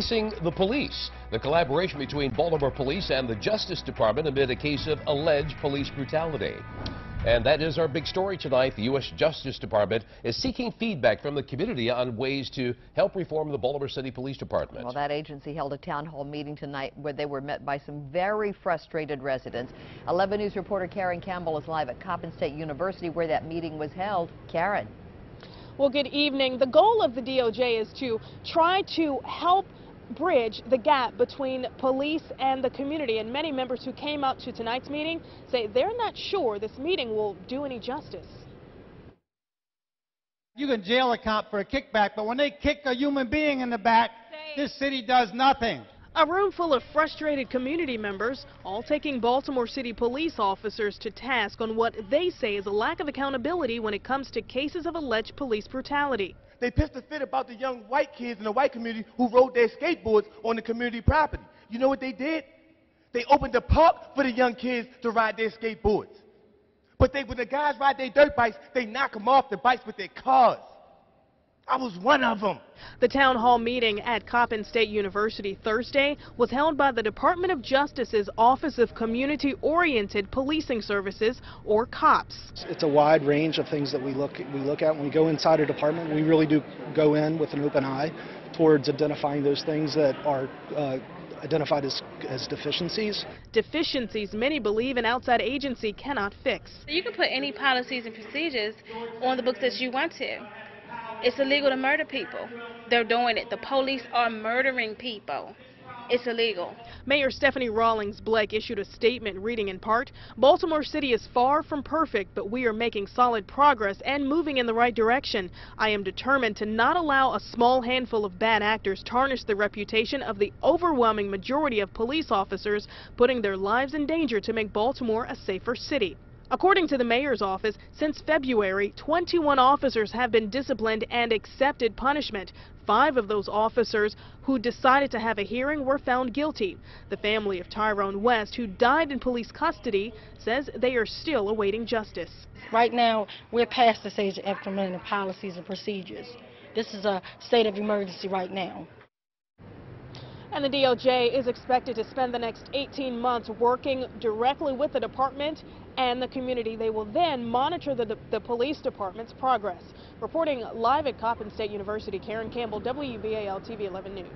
Policing the Police, the collaboration between Baltimore Police and the Justice Department amid a case of alleged police brutality. And that is our big story tonight. The U.S. Justice Department is seeking feedback from the community on ways to help reform the Baltimore City Police Department. Well, that agency held a town hall meeting tonight where they were met by some very frustrated residents. 11 News reporter Karen Campbell is live at Coppin State University where that meeting was held. Karen. Well, good evening. The goal of the DOJ is to try to help bridge the gap between police and the community, and many members who came out to tonight's meeting say they're not sure this meeting will do any justice. You can jail a cop for a kickback, but when they kick a human being in the back, this city does nothing. A room full of frustrated community members, all taking Baltimore City police officers to task on what they say is a lack of accountability when it comes to cases of alleged police brutality. They pissed a fit about the young white kids in the white community who rode their skateboards on the community property. You know what they did? They opened a park for the young kids to ride their skateboards. But when the guys ride their dirt bikes, they knock them off the bikes with their cars. I was one of them. The town hall meeting at Coppin State University Thursday was held by the Department of Justice's Office of Community-Oriented Policing Services, or COPS. It's a wide range of things that we look at when we go inside a department. We really do go in with an open eye towards identifying those things that are identified as deficiencies. Deficiencies many believe an outside agency cannot fix. You can put any policies and procedures on the books that you want to. It's illegal to murder people. They're doing it. The police are murdering people. It's illegal. Mayor Stephanie Rawlings Blake issued a statement reading in part, "Baltimore City is far from perfect, but we are making solid progress and moving in the right direction. I am determined to not allow a small handful of bad actors tarnish the reputation of the overwhelming majority of police officers putting their lives in danger to make Baltimore a safer city." According to the mayor's office, since February, 21 officers have been disciplined and accepted punishment. 5 of those officers who decided to have a hearing were found guilty. The family of Tyrone West, who died in police custody, says they are still awaiting justice. Right now, we're past the stage of implementing policies and procedures. This is a state of emergency right now. And the DOJ is expected to spend the next 18 months working directly with the department and the community. They will then monitor the police department's progress. Reporting live at Coppin State University, Karen Campbell, WBAL TV 11 News.